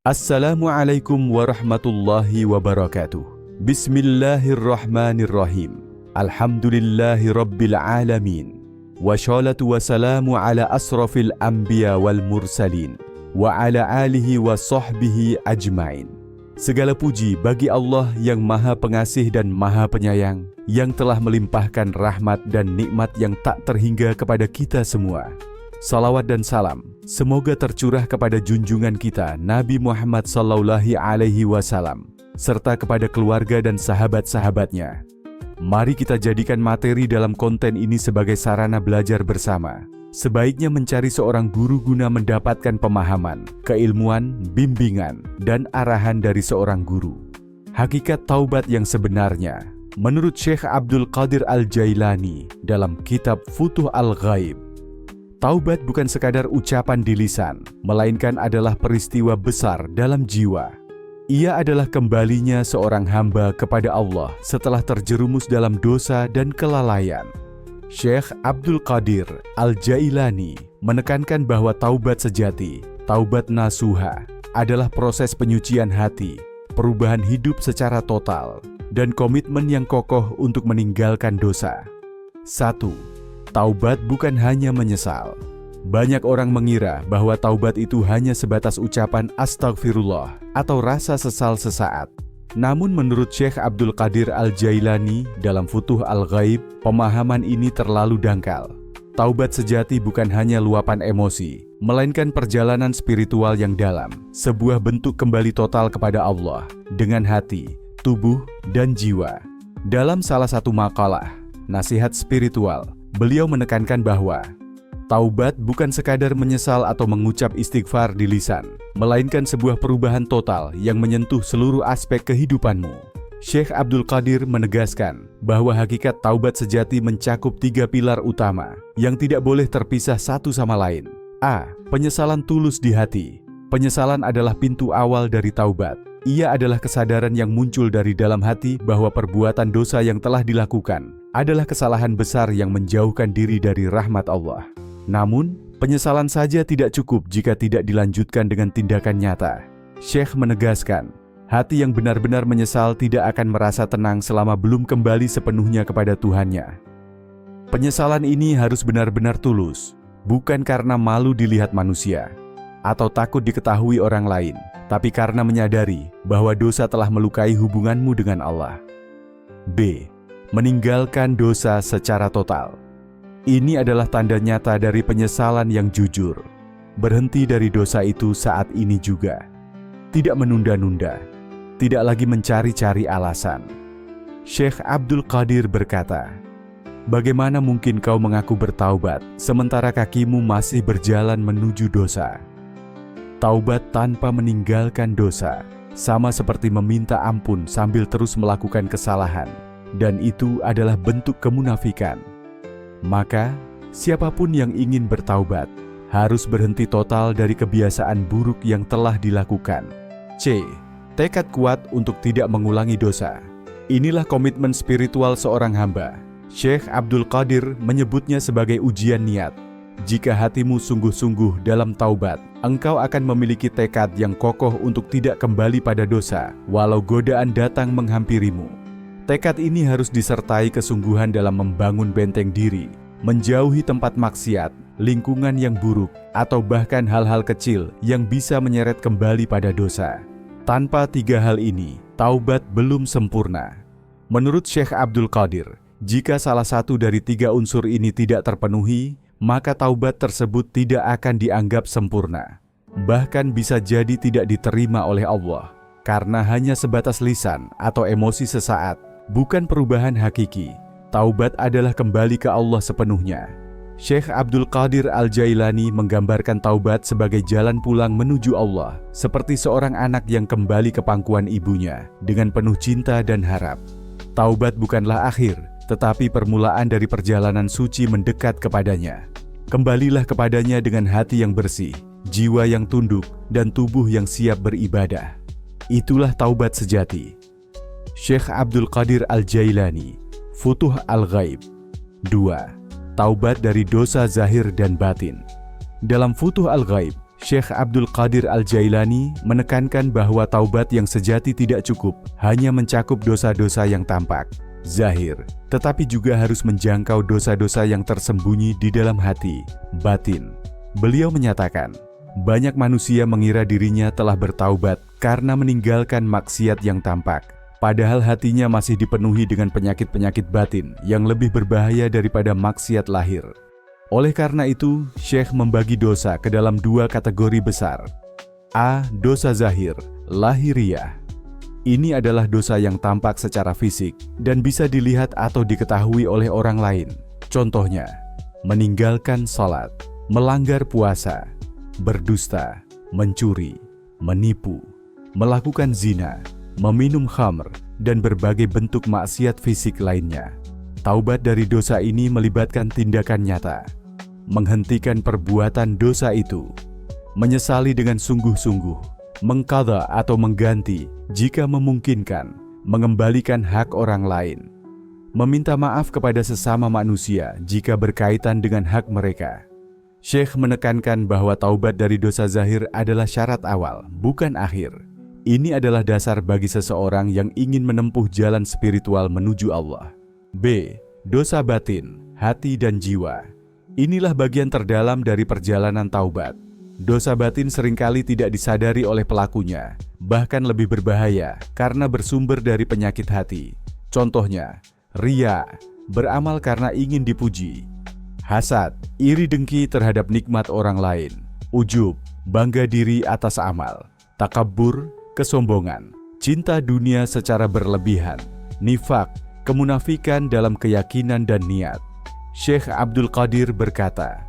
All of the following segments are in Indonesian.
Assalamualaikum warahmatullahi wabarakatuh. Bismillahirrahmanirrahim. Alhamdulillahi rabbil alamin. Wassalatu wassalamu ala asrafil anbiya wal mursalin wa ala alihi wa sahbihi ajmain. Segala puji bagi Allah yang Maha Pengasih dan Maha Penyayang, yang telah melimpahkan rahmat dan nikmat yang tak terhingga kepada kita semua. Salawat dan salam semoga tercurah kepada junjungan kita Nabi Muhammad SAW, serta kepada keluarga dan sahabat-sahabatnya. Mari kita jadikan materi dalam konten ini sebagai sarana belajar bersama. Sebaiknya mencari seorang guru guna mendapatkan pemahaman, keilmuan, bimbingan, dan arahan dari seorang guru. Hakikat taubat yang sebenarnya, menurut Syekh Abdul Qadir Al-Jailani dalam kitab Futuh Al-Ghaib, taubat bukan sekadar ucapan di lisan, melainkan adalah peristiwa besar dalam jiwa. Ia adalah kembalinya seorang hamba kepada Allah setelah terjerumus dalam dosa dan kelalaian. Syekh Abdul Qadir Al-Jailani menekankan bahwa taubat sejati, taubat nasuha, adalah proses penyucian hati, perubahan hidup secara total, dan komitmen yang kokoh untuk meninggalkan dosa. 1. Taubat bukan hanya menyesal. Banyak orang mengira bahwa taubat itu hanya sebatas ucapan astagfirullah atau rasa sesal sesaat. Namun menurut Syekh Abdul Qadir Al-Jailani dalam Futuh Al-Ghaib, pemahaman ini terlalu dangkal. Taubat sejati bukan hanya luapan emosi, melainkan perjalanan spiritual yang dalam, sebuah bentuk kembali total kepada Allah dengan hati, tubuh, dan jiwa. Dalam salah satu makalah, Nasihat Spiritual, beliau menekankan bahwa taubat bukan sekadar menyesal atau mengucap istighfar di lisan, melainkan sebuah perubahan total yang menyentuh seluruh aspek kehidupanmu. Syekh Abdul Qadir menegaskan bahwa hakikat taubat sejati mencakup 3 pilar utama yang tidak boleh terpisah satu sama lain. A. Penyesalan tulus di hati. Penyesalan adalah pintu awal dari taubat. Ia adalah kesadaran yang muncul dari dalam hati bahwa perbuatan dosa yang telah dilakukan adalah kesalahan besar yang menjauhkan diri dari rahmat Allah. Namun, penyesalan saja tidak cukup jika tidak dilanjutkan dengan tindakan nyata. Syekh menegaskan, hati yang benar-benar menyesal tidak akan merasa tenang selama belum kembali sepenuhnya kepada Tuhannya. Penyesalan ini harus benar-benar tulus, bukan karena malu dilihat manusia atau takut diketahui orang lain, tapi karena menyadari bahwa dosa telah melukai hubunganmu dengan Allah. B. Meninggalkan dosa secara total. Ini adalah tanda nyata dari penyesalan yang jujur. Berhenti dari dosa itu saat ini juga. Tidak menunda-nunda. Tidak lagi mencari-cari alasan. Syekh Abdul Qadir berkata, "Bagaimana mungkin kau mengaku bertaubat sementara kakimu masih berjalan menuju dosa?" Taubat tanpa meninggalkan dosa sama seperti meminta ampun sambil terus melakukan kesalahan, dan itu adalah bentuk kemunafikan. Maka, siapapun yang ingin bertaubat harus berhenti total dari kebiasaan buruk yang telah dilakukan. C. Tekad kuat untuk tidak mengulangi dosa. Inilah komitmen spiritual seorang hamba. Syekh Abdul Qadir menyebutnya sebagai ujian niat. Jika hatimu sungguh-sungguh dalam taubat, engkau akan memiliki tekad yang kokoh untuk tidak kembali pada dosa, walau godaan datang menghampirimu. Tekad ini harus disertai kesungguhan dalam membangun benteng diri, menjauhi tempat maksiat, lingkungan yang buruk, atau bahkan hal-hal kecil yang bisa menyeret kembali pada dosa. Tanpa 3 hal ini, taubat belum sempurna. Menurut Syekh Abdul Qadir, jika salah satu dari 3 unsur ini tidak terpenuhi, maka taubat tersebut tidak akan dianggap sempurna. Bahkan bisa jadi tidak diterima oleh Allah, karena hanya sebatas lisan atau emosi sesaat, bukan perubahan hakiki. Taubat adalah kembali ke Allah sepenuhnya. Syekh Abdul Qadir Al-Jailani menggambarkan taubat sebagai jalan pulang menuju Allah, seperti seorang anak yang kembali ke pangkuan ibunya dengan penuh cinta dan harap. Taubat bukanlah akhir, tetapi permulaan dari perjalanan suci mendekat kepadanya. Kembalilah kepadanya dengan hati yang bersih, jiwa yang tunduk, dan tubuh yang siap beribadah. Itulah taubat sejati. Syekh Abdul Qadir Al-Jailani, Futuh Al-Ghaib. 2. Taubat dari dosa zahir dan batin. Dalam Futuh Al-Ghaib, Syekh Abdul Qadir Al-Jailani menekankan bahwa taubat yang sejati tidak cukup hanya mencakup dosa-dosa yang tampak, zahir, tetapi juga harus menjangkau dosa-dosa yang tersembunyi di dalam hati, batin. Beliau menyatakan, banyak manusia mengira dirinya telah bertaubat karena meninggalkan maksiat yang tampak, padahal hatinya masih dipenuhi dengan penyakit-penyakit batin yang lebih berbahaya daripada maksiat lahir. Oleh karena itu, Syekh membagi dosa ke dalam dua kategori besar. A. Dosa zahir, lahiriah. Ini adalah dosa yang tampak secara fisik dan bisa dilihat atau diketahui oleh orang lain. Contohnya, meninggalkan salat, melanggar puasa, berdusta, mencuri, menipu, melakukan zina, meminum khamr, dan berbagai bentuk maksiat fisik lainnya. Taubat dari dosa ini melibatkan tindakan nyata, menghentikan perbuatan dosa itu, menyesali dengan sungguh-sungguh, mengqadha atau mengganti jika memungkinkan, mengembalikan hak orang lain, meminta maaf kepada sesama manusia jika berkaitan dengan hak mereka. Syekh menekankan bahwa taubat dari dosa zahir adalah syarat awal, bukan akhir. Ini adalah dasar bagi seseorang yang ingin menempuh jalan spiritual menuju Allah. B. Dosa batin, hati dan jiwa. Inilah bagian terdalam dari perjalanan taubat. Dosa batin seringkali tidak disadari oleh pelakunya, bahkan lebih berbahaya karena bersumber dari penyakit hati. Contohnya, riya, beramal karena ingin dipuji. Hasad, iri dengki terhadap nikmat orang lain. Ujub, bangga diri atas amal. Takabbur, kesombongan. Cinta dunia secara berlebihan. Nifak, kemunafikan dalam keyakinan dan niat. Syekh Abdul Qadir berkata,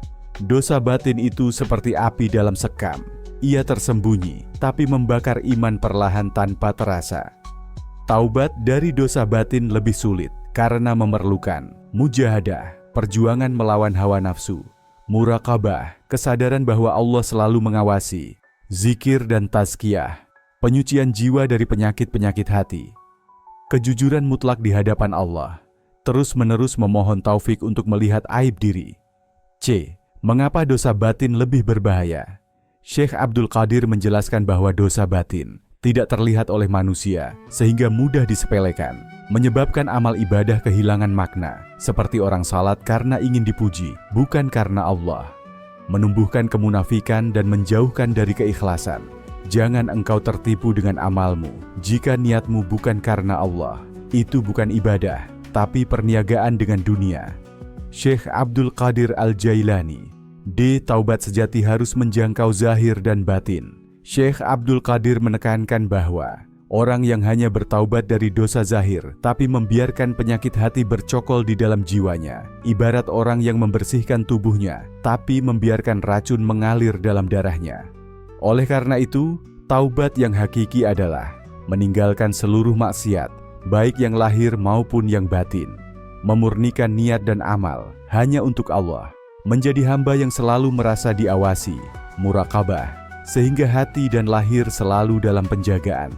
dosa batin itu seperti api dalam sekam. Ia tersembunyi, tapi membakar iman perlahan tanpa terasa. Taubat dari dosa batin lebih sulit karena memerlukan mujahadah, perjuangan melawan hawa nafsu, muraqabah, kesadaran bahwa Allah selalu mengawasi, zikir dan tazkiyah, penyucian jiwa dari penyakit-penyakit hati, kejujuran mutlak di hadapan Allah, terus-menerus memohon taufik untuk melihat aib diri. C. Mengapa dosa batin lebih berbahaya? Syekh Abdul Qadir menjelaskan bahwa dosa batin tidak terlihat oleh manusia sehingga mudah disepelekan, menyebabkan amal ibadah kehilangan makna, seperti orang salat karena ingin dipuji, bukan karena Allah. Menumbuhkan kemunafikan dan menjauhkan dari keikhlasan. Jangan engkau tertipu dengan amalmu jika niatmu bukan karena Allah. Itu bukan ibadah, tapi perniagaan dengan dunia. Syekh Abdul Qadir Al-Jailani. D. Taubat sejati harus menjangkau zahir dan batin. Syekh Abdul Qadir menekankan bahwa orang yang hanya bertaubat dari dosa zahir tapi membiarkan penyakit hati bercokol di dalam jiwanya, ibarat orang yang membersihkan tubuhnya tapi membiarkan racun mengalir dalam darahnya. Oleh karena itu, taubat yang hakiki adalah meninggalkan seluruh maksiat, baik yang lahir maupun yang batin, memurnikan niat dan amal hanya untuk Allah, menjadi hamba yang selalu merasa diawasi, muraqabah, sehingga hati dan lahir selalu dalam penjagaan.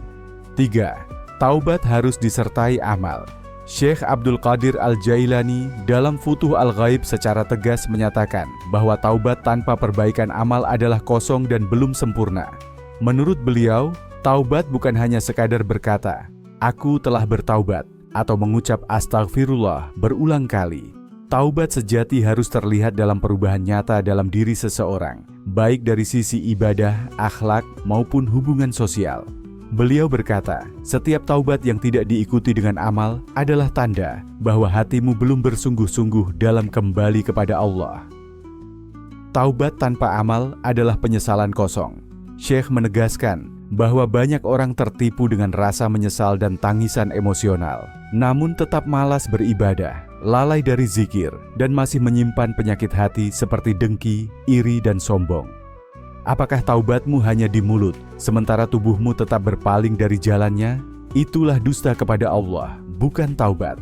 3. Taubat harus disertai amal. Syekh Abdul Qadir Al-Jailani dalam Futuh Al-Ghaib secara tegas menyatakan bahwa taubat tanpa perbaikan amal adalah kosong dan belum sempurna. Menurut beliau, taubat bukan hanya sekadar berkata, "Aku telah bertaubat," atau mengucap astagfirullah berulang kali. Taubat sejati harus terlihat dalam perubahan nyata dalam diri seseorang, baik dari sisi ibadah, akhlak, maupun hubungan sosial. Beliau berkata, setiap taubat yang tidak diikuti dengan amal adalah tanda bahwa hatimu belum bersungguh-sungguh dalam kembali kepada Allah. Taubat tanpa amal adalah penyesalan kosong. Syekh menegaskan bahwa banyak orang tertipu dengan rasa menyesal dan tangisan emosional, namun tetap malas beribadah, lalai dari zikir, dan masih menyimpan penyakit hati seperti dengki, iri, dan sombong. Apakah taubatmu hanya di mulut, sementara tubuhmu tetap berpaling dari jalannya? Itulah dusta kepada Allah, bukan taubat.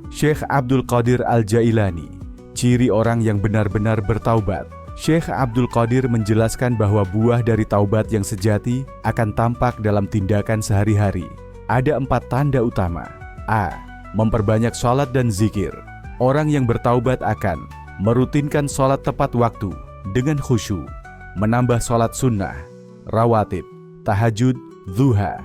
Syekh Abdul Qadir Al-Jailani, ciri orang yang benar-benar bertaubat. Syekh Abdul Qadir menjelaskan bahwa buah dari taubat yang sejati akan tampak dalam tindakan sehari-hari. Ada 4 tanda utama. A. Memperbanyak sholat dan zikir. Orang yang bertaubat akan merutinkan sholat tepat waktu dengan khusyuk, menambah sholat sunnah, rawatib, tahajud, duha,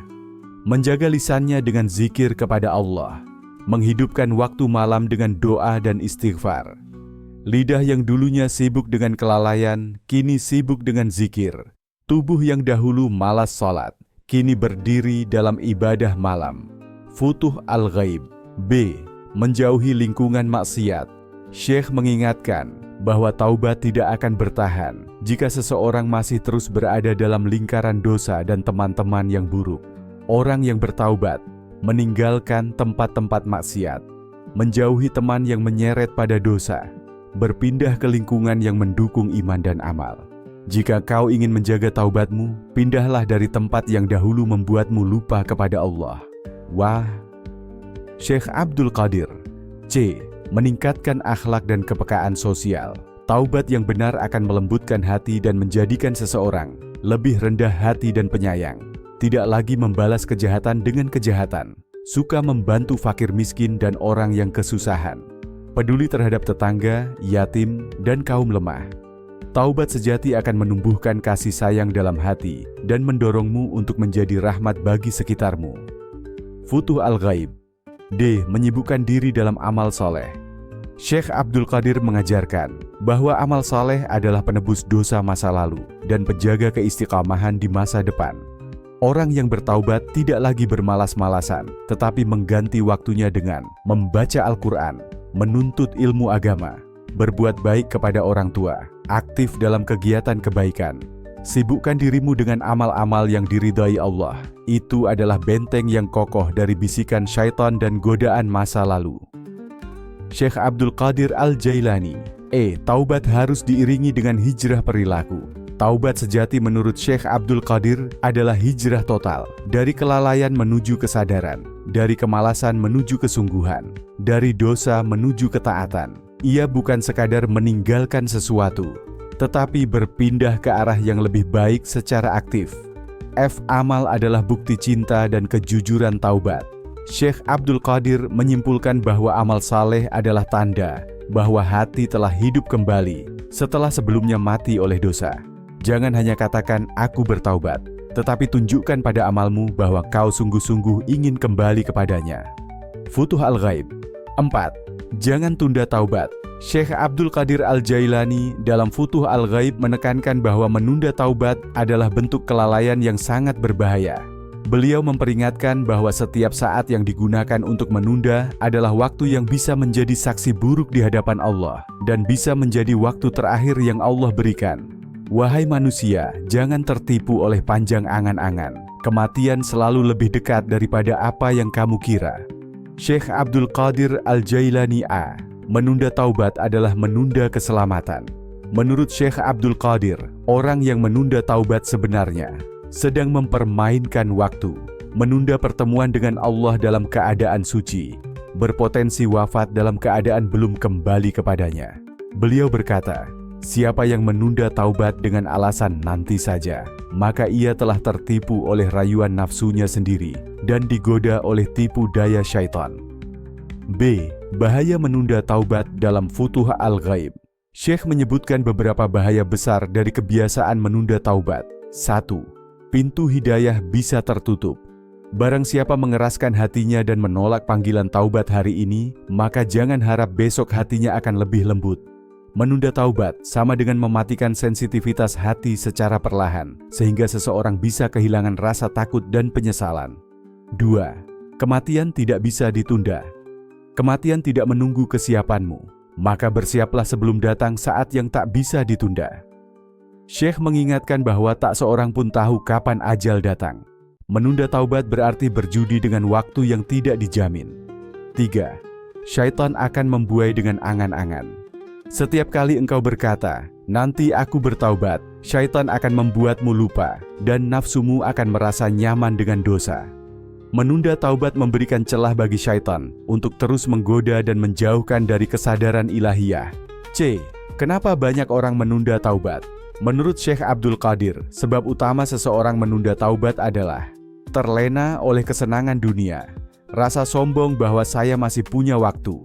menjaga lisannya dengan zikir kepada Allah, menghidupkan waktu malam dengan doa dan istighfar. Lidah yang dulunya sibuk dengan kelalaian, kini sibuk dengan zikir. Tubuh yang dahulu malas sholat, kini berdiri dalam ibadah malam. Futuh al-ghaib. B. Menjauhi lingkungan maksiat. Syekh mengingatkan bahwa taubat tidak akan bertahan jika seseorang masih terus berada dalam lingkaran dosa dan teman-teman yang buruk. Orang yang bertaubat meninggalkan tempat-tempat maksiat, menjauhi teman yang menyeret pada dosa, berpindah ke lingkungan yang mendukung iman dan amal. Jika kau ingin menjaga taubatmu, pindahlah dari tempat yang dahulu membuatmu lupa kepada Allah. Wah. Syekh Abdul Qadir. C. Meningkatkan akhlak dan kepekaan sosial. Taubat yang benar akan melembutkan hati dan menjadikan seseorang lebih rendah hati dan penyayang. Tidak lagi membalas kejahatan dengan kejahatan. Suka membantu fakir miskin dan orang yang kesusahan. Peduli terhadap tetangga, yatim, dan kaum lemah. Taubat sejati akan menumbuhkan kasih sayang dalam hati dan mendorongmu untuk menjadi rahmat bagi sekitarmu. Futuh al-ghaib. D. Menyibukkan diri dalam amal soleh. Syekh Abdul Qadir mengajarkan bahwa amal soleh adalah penebus dosa masa lalu dan penjaga keistiqamahan di masa depan. Orang yang bertaubat tidak lagi bermalas-malasan, tetapi mengganti waktunya dengan membaca Al-Quran, menuntut ilmu agama, berbuat baik kepada orang tua, aktif dalam kegiatan kebaikan. Sibukkan dirimu dengan amal-amal yang diridhai Allah. Itu adalah benteng yang kokoh dari bisikan syaitan dan godaan masa lalu. Syekh Abdul Qadir Al-Jailani. Taubat harus diiringi dengan hijrah perilaku. Taubat sejati menurut Syekh Abdul Qadir adalah hijrah total, dari kelalaian menuju kesadaran, dari kemalasan menuju kesungguhan, dari dosa menuju ketaatan. Ia bukan sekadar meninggalkan sesuatu, tetapi berpindah ke arah yang lebih baik secara aktif. Amal adalah bukti cinta dan kejujuran taubat. Syekh Abdul Qadir menyimpulkan bahwa amal saleh adalah tanda bahwa hati telah hidup kembali setelah sebelumnya mati oleh dosa. Jangan hanya katakan, aku bertaubat, tetapi tunjukkan pada amalmu bahwa kau sungguh-sungguh ingin kembali kepadanya. Futuh al-ghaib. 4. Jangan tunda taubat. Syekh Abdul Qadir Al-Jailani dalam Futuh al-Ghaib menekankan bahwa menunda taubat adalah bentuk kelalaian yang sangat berbahaya. Beliau memperingatkan bahwa setiap saat yang digunakan untuk menunda adalah waktu yang bisa menjadi saksi buruk di hadapan Allah dan bisa menjadi waktu terakhir yang Allah berikan. Wahai manusia, jangan tertipu oleh panjang angan-angan. Kematian selalu lebih dekat daripada apa yang kamu kira. Syekh Abdul Qadir Al-Jailani menunda taubat adalah menunda keselamatan. Menurut Syekh Abdul Qadir, orang yang menunda taubat sebenarnya sedang mempermainkan waktu, menunda pertemuan dengan Allah dalam keadaan suci, berpotensi wafat dalam keadaan belum kembali kepadanya. Beliau berkata, siapa yang menunda taubat dengan alasan nanti saja, maka ia telah tertipu oleh rayuan nafsunya sendiri dan digoda oleh tipu daya syaitan. B. Bahaya menunda taubat dalam Futuh al-Ghaib. Syekh menyebutkan beberapa bahaya besar dari kebiasaan menunda taubat. 1. Pintu hidayah bisa tertutup. Barang siapa mengeraskan hatinya dan menolak panggilan taubat hari ini, maka jangan harap besok hatinya akan lebih lembut. Menunda taubat sama dengan mematikan sensitivitas hati secara perlahan, sehingga seseorang bisa kehilangan rasa takut dan penyesalan. 2. Kematian tidak bisa ditunda. Kematian tidak menunggu kesiapanmu, maka bersiaplah sebelum datang saat yang tak bisa ditunda. Syekh mengingatkan bahwa tak seorang pun tahu kapan ajal datang. Menunda taubat berarti berjudi dengan waktu yang tidak dijamin. 3. Syaitan akan membuai dengan angan-angan. Setiap kali engkau berkata, nanti aku bertaubat, syaitan akan membuatmu lupa, dan nafsumu akan merasa nyaman dengan dosa. Menunda taubat memberikan celah bagi syaitan untuk terus menggoda dan menjauhkan dari kesadaran ilahiyah. C. Kenapa banyak orang menunda taubat? Menurut Syekh Abdul Qadir, sebab utama seseorang menunda taubat adalah terlena oleh kesenangan dunia, rasa sombong bahwa saya masih punya waktu,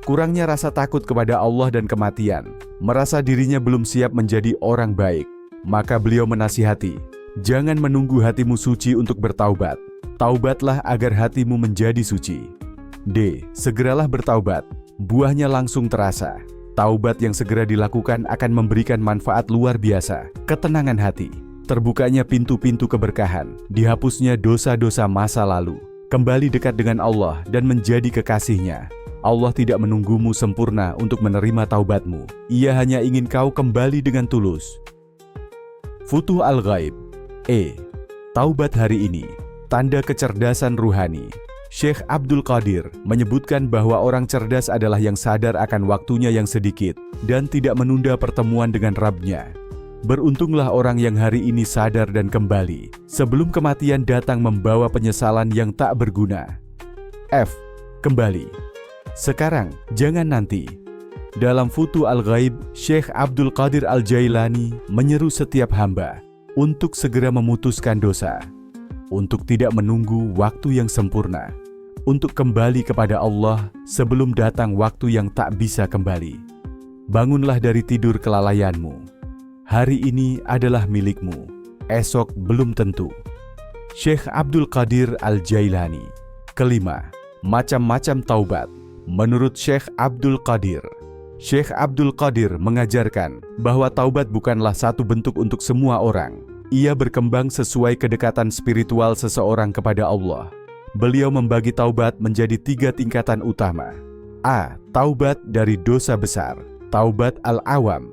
kurangnya rasa takut kepada Allah dan kematian, merasa dirinya belum siap menjadi orang baik, Maka beliau menasihati, jangan menunggu hatimu suci untuk bertaubat. Taubatlah agar hatimu menjadi suci. D. Segeralah bertaubat. Buahnya langsung terasa. Taubat yang segera dilakukan akan memberikan manfaat luar biasa, ketenangan hati, terbukanya pintu-pintu keberkahan, dihapusnya dosa-dosa masa lalu, kembali dekat dengan Allah dan menjadi kekasihnya. Allah tidak menunggumu sempurna untuk menerima taubatmu. Ia hanya ingin kau kembali dengan tulus. Futuh Al-Ghaib. Taubat hari ini, tanda kecerdasan ruhani. Syekh Abdul Qadir menyebutkan bahwa orang cerdas adalah yang sadar akan waktunya yang sedikit dan tidak menunda pertemuan dengan Rabb-Nya. Beruntunglah orang yang hari ini sadar dan kembali, sebelum kematian datang membawa penyesalan yang tak berguna. Kembali. Sekarang, jangan nanti. Dalam Futuh Al-Ghaib, Syekh Abdul Qadir Al-Jailani menyeru setiap hamba untuk segera memutuskan dosa, untuk tidak menunggu waktu yang sempurna, untuk kembali kepada Allah sebelum datang waktu yang tak bisa kembali. Bangunlah dari tidur kelalaianmu. Hari ini adalah milikmu, esok belum tentu. Syekh Abdul Qadir Al-Jailani. Kelima, macam-macam taubat. Menurut Syekh Abdul Qadir, Syekh Abdul Qadir mengajarkan bahwa taubat bukanlah satu bentuk untuk semua orang. Ia berkembang sesuai kedekatan spiritual seseorang kepada Allah. Beliau membagi taubat menjadi 3 tingkatan utama. A. Taubat dari dosa besar. Taubat al-awam.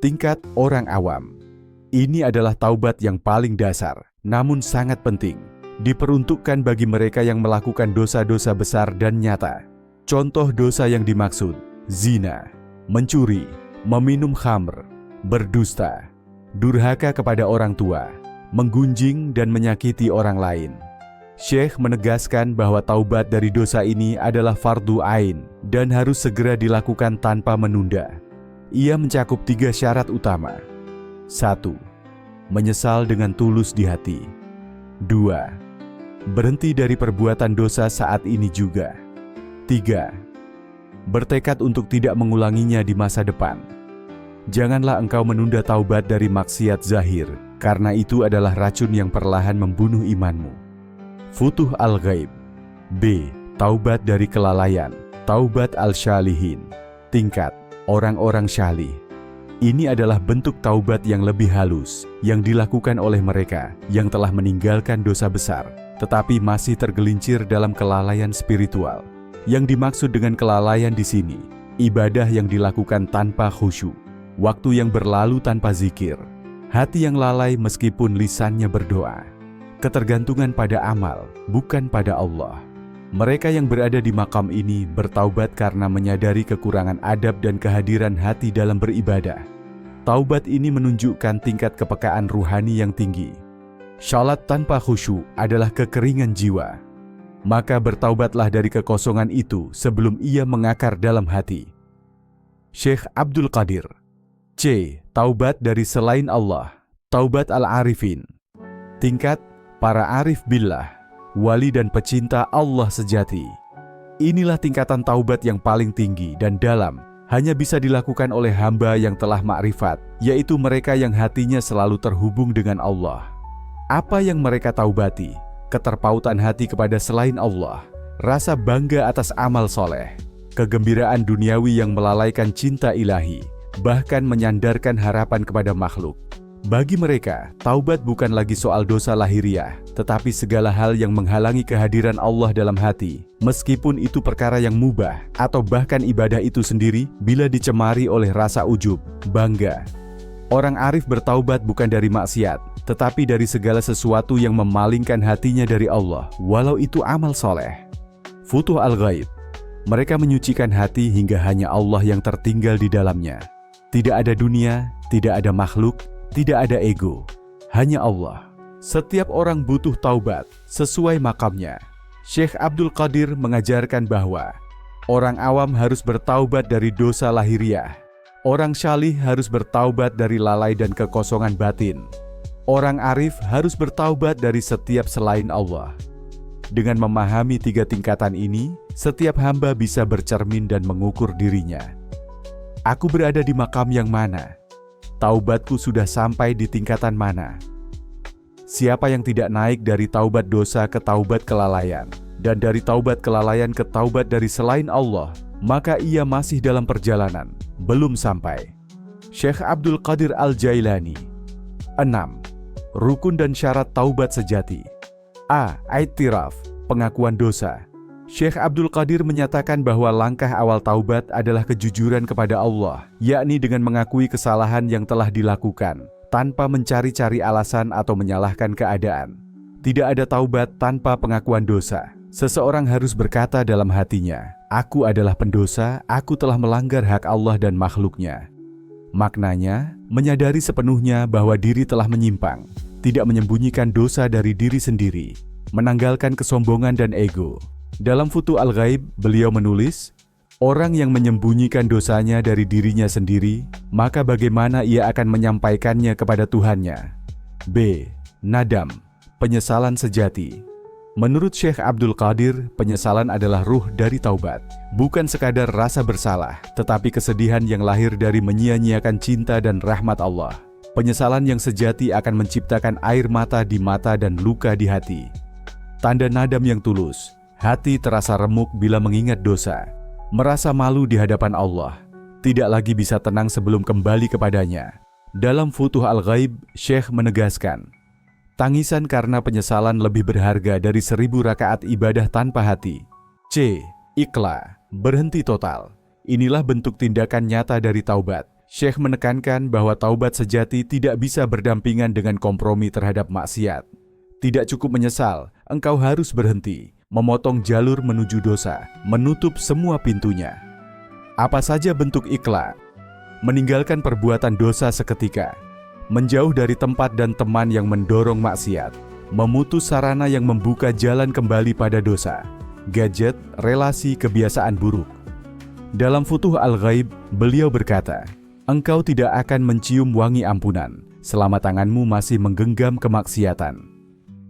Tingkat orang awam. Ini adalah taubat yang paling dasar, namun sangat penting. Diperuntukkan bagi mereka yang melakukan dosa-dosa besar dan nyata. Contoh dosa yang dimaksud: zina, mencuri, meminum khamr, berdusta, durhaka kepada orang tua, menggunjing dan menyakiti orang lain. Syekh menegaskan bahwa taubat dari dosa ini adalah fardu ain dan harus segera dilakukan tanpa menunda. Ia mencakup 3 syarat utama. 1. Menyesal dengan tulus di hati. 2. Berhenti dari perbuatan dosa saat ini juga. 3. Bertekad untuk tidak mengulanginya di masa depan. Janganlah engkau menunda taubat dari maksiat zahir, karena itu adalah racun yang perlahan membunuh imanmu. Futuh Al-Ghaib. B. Taubat dari kelalaian. Taubat al-syalihin. Tingkat orang-orang syalih. Ini adalah bentuk taubat yang lebih halus, yang dilakukan oleh mereka yang telah meninggalkan dosa besar, tetapi masih tergelincir dalam kelalaian spiritual. Yang dimaksud dengan kelalaian di sini, ibadah yang dilakukan tanpa khusyuk, waktu yang berlalu tanpa zikir, hati yang lalai meskipun lisannya berdoa, ketergantungan pada amal, bukan pada Allah. Mereka yang berada di makam ini bertaubat karena menyadari kekurangan adab dan kehadiran hati dalam beribadah. Taubat ini menunjukkan tingkat kepekaan ruhani yang tinggi. Salat tanpa khusyuk adalah kekeringan jiwa. Maka bertaubatlah dari kekosongan itu sebelum ia mengakar dalam hati. Syekh Abdul Qadir. C. Taubat dari selain Allah. Taubat al-arifin. Tingkat para arif billah, wali dan pecinta Allah sejati. Inilah tingkatan taubat yang paling tinggi dan dalam, hanya bisa dilakukan oleh hamba yang telah makrifat, yaitu mereka yang hatinya selalu terhubung dengan Allah. Apa yang mereka taubati? Keterpautan hati kepada selain Allah, rasa bangga atas amal soleh, kegembiraan duniawi yang melalaikan cinta ilahi, bahkan menyandarkan harapan kepada makhluk. Bagi mereka, taubat bukan lagi soal dosa lahiriah, tetapi segala hal yang menghalangi kehadiran Allah dalam hati, meskipun itu perkara yang mubah, atau bahkan ibadah itu sendiri bila dicemari oleh rasa ujub, bangga. Orang arif bertaubat bukan dari maksiat, tetapi dari segala sesuatu yang memalingkan hatinya dari Allah, walau itu amal soleh. Futuh Al-Ghaib. Mereka menyucikan hati hingga hanya Allah yang tertinggal di dalamnya. Tidak ada dunia, tidak ada makhluk, tidak ada ego, hanya Allah. Setiap orang butuh taubat sesuai makamnya. Syekh Abdul Qadir mengajarkan bahwa orang awam harus bertaubat dari dosa lahiriah. Orang syalih harus bertaubat dari lalai dan kekosongan batin. Orang arif harus bertaubat dari setiap selain Allah. Dengan memahami 3 tingkatan ini, setiap hamba bisa bercermin dan mengukur dirinya. Aku berada di makam yang mana? taubatku sudah sampai di tingkatan mana? Siapa yang tidak naik dari taubat dosa ke taubat kelalaian, dan dari taubat kelalaian ke taubat dari selain Allah, maka ia masih dalam perjalanan, belum sampai. Syekh Abdul Qadir Al-Jailani. 6. Rukun dan syarat taubat sejati. A. I'tiraf, pengakuan dosa. Syekh Abdul Qadir menyatakan bahwa langkah awal taubat adalah kejujuran kepada Allah, yakni dengan mengakui kesalahan yang telah dilakukan, tanpa mencari-cari alasan atau menyalahkan keadaan. Tidak ada taubat tanpa pengakuan dosa. Seseorang harus berkata dalam hatinya, "Aku adalah pendosa, aku telah melanggar hak Allah dan makhluknya." Maknanya, menyadari sepenuhnya bahwa diri telah menyimpang, tidak menyembunyikan dosa dari diri sendiri, menanggalkan kesombongan dan ego. Dalam Futuh Al-Ghaib, beliau menulis, orang yang menyembunyikan dosanya dari dirinya sendiri, maka bagaimana ia akan menyampaikannya kepada Tuhannya? B. Nadam, penyesalan sejati. Menurut Syekh Abdul Qadir, penyesalan adalah ruh dari taubat. Bukan sekadar rasa bersalah, tetapi kesedihan yang lahir dari menyia-nyiakan cinta dan rahmat Allah. Penyesalan yang sejati akan menciptakan air mata di mata dan luka di hati. Tanda nadam yang tulus, hati terasa remuk bila mengingat dosa. Merasa malu di hadapan Allah, tidak lagi bisa tenang sebelum kembali kepadanya. Dalam Futuh Al-Ghaib, Syekh menegaskan, tangisan karena penyesalan lebih berharga dari 1000 rakaat ibadah tanpa hati. C. Ikhla, berhenti total. Inilah bentuk tindakan nyata dari taubat. Syekh menekankan bahwa taubat sejati tidak bisa berdampingan dengan kompromi terhadap maksiat. Tidak cukup menyesal, engkau harus berhenti, memotong jalur menuju dosa, menutup semua pintunya. Apa saja bentuk ikhla? Meninggalkan perbuatan dosa seketika, menjauh dari tempat dan teman yang mendorong maksiat, memutus sarana yang membuka jalan kembali pada dosa, gadget, relasi, kebiasaan buruk. Dalam Futuh Al-Ghaib, beliau berkata, engkau tidak akan mencium wangi ampunan selama tanganmu masih menggenggam kemaksiatan.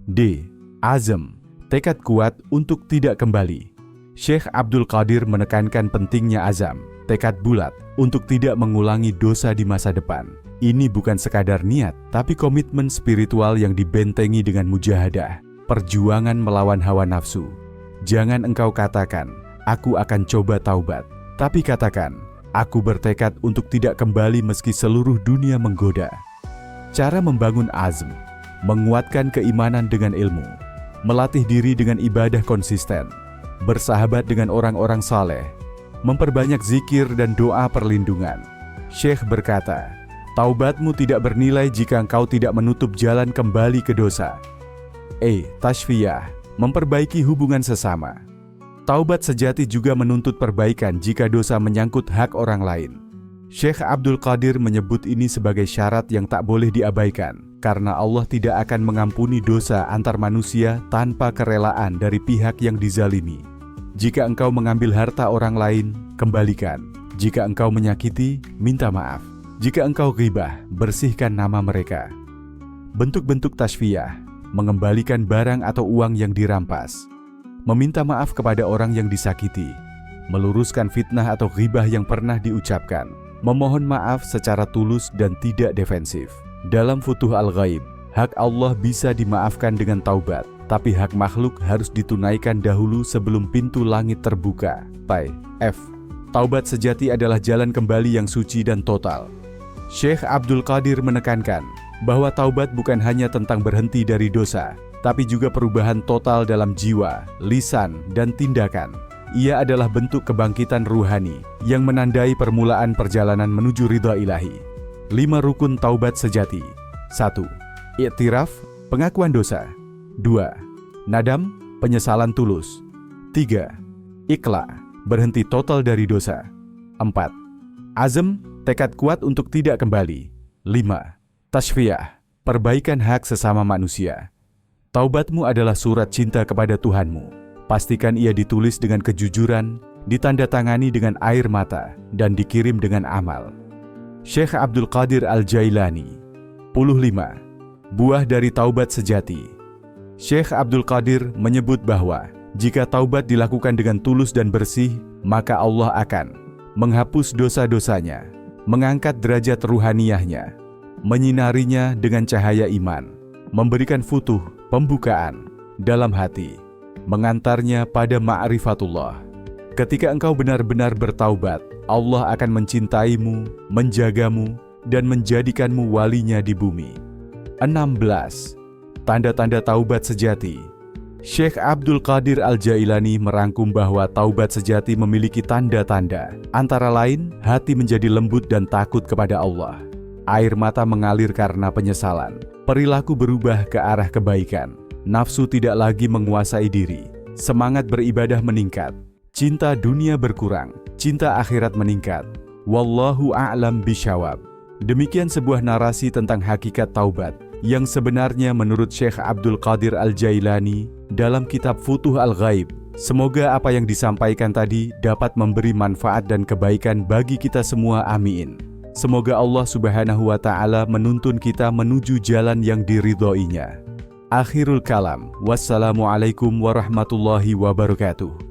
D. Azm, tekad kuat untuk tidak kembali. Syekh Abdul Qadir menekankan pentingnya azam, tekad bulat untuk tidak mengulangi dosa di masa depan. Ini bukan sekadar niat, tapi komitmen spiritual yang dibentengi dengan mujahadah, perjuangan melawan hawa nafsu. Jangan engkau katakan, aku akan coba taubat, tapi katakan, aku bertekad untuk tidak kembali meski seluruh dunia menggoda. Cara membangun azm, menguatkan keimanan dengan ilmu, melatih diri dengan ibadah konsisten, bersahabat dengan orang-orang saleh, memperbanyak zikir dan doa perlindungan. Syekh berkata, taubatmu tidak bernilai jika engkau tidak menutup jalan kembali ke dosa. E. Tashfiyah, memperbaiki hubungan sesama. Taubat sejati juga menuntut perbaikan jika dosa menyangkut hak orang lain. Syekh Abdul Qadir menyebut ini sebagai syarat yang tak boleh diabaikan, karena Allah tidak akan mengampuni dosa antar manusia tanpa kerelaan dari pihak yang dizalimi. Jika engkau mengambil harta orang lain, kembalikan. Jika engkau menyakiti, minta maaf. Jika engkau ghibah, bersihkan nama mereka. Bentuk-bentuk tasfiyah, mengembalikan barang atau uang yang dirampas, meminta maaf kepada orang yang disakiti, meluruskan fitnah atau ghibah yang pernah diucapkan, memohon maaf secara tulus dan tidak defensif. Dalam Futuh Al-Ghaib, hak Allah bisa dimaafkan dengan taubat, tapi hak makhluk harus ditunaikan dahulu sebelum pintu langit terbuka. F. Taubat sejati adalah jalan kembali yang suci dan total. Syekh Abdul Qadir menekankan bahwa taubat bukan hanya tentang berhenti dari dosa, tapi juga perubahan total dalam jiwa, lisan, dan tindakan. Ia adalah bentuk kebangkitan ruhani yang menandai permulaan perjalanan menuju ridha ilahi. 5 rukun taubat sejati. 1. I'tiraf, pengakuan dosa. 2. Nadam, penyesalan tulus. 3. Ikhla, berhenti total dari dosa. 4. Azm, tekad kuat untuk tidak kembali. 5. Tashfiyah, perbaikan hak sesama manusia. Taubatmu adalah surat cinta kepada Tuhanmu. Pastikan ia ditulis dengan kejujuran, ditandatangani dengan air mata, dan dikirim dengan amal. Syekh Abdul Qadir Al-Jailani. 15. Buah dari taubat sejati. Syekh Abdul Qadir menyebut bahwa jika taubat dilakukan dengan tulus dan bersih, maka Allah akan menghapus dosa-dosanya, mengangkat derajat ruhaniyahnya, menyinarinya dengan cahaya iman, memberikan futuh, pembukaan dalam hati, mengantarnya pada ma'rifatullah. Ketika engkau benar-benar bertaubat, Allah akan mencintaimu, menjagamu, dan menjadikanmu walinya di bumi. 16. Tanda-tanda taubat sejati. Syekh Abdul Qadir Al-Jailani merangkum bahwa taubat sejati memiliki tanda-tanda. Antara lain, hati menjadi lembut dan takut kepada Allah. Air mata mengalir karena penyesalan. Perilaku berubah ke arah kebaikan. Nafsu tidak lagi menguasai diri. Semangat beribadah meningkat. Cinta dunia berkurang. Cinta akhirat meningkat. Wallahu a'lam bishawab. Demikian sebuah narasi tentang hakikat taubat yang sebenarnya menurut Syekh Abdul Qadir Al-Jailani dalam kitab Futuh Al-Ghaib. Semoga apa yang disampaikan tadi dapat memberi manfaat dan kebaikan bagi kita semua, amin. Semoga Allah Subhanahu wa Ta'ala menuntun kita menuju jalan yang diridhoinya. Akhirul kalam, wassalamualaikum warahmatullahi wabarakatuh.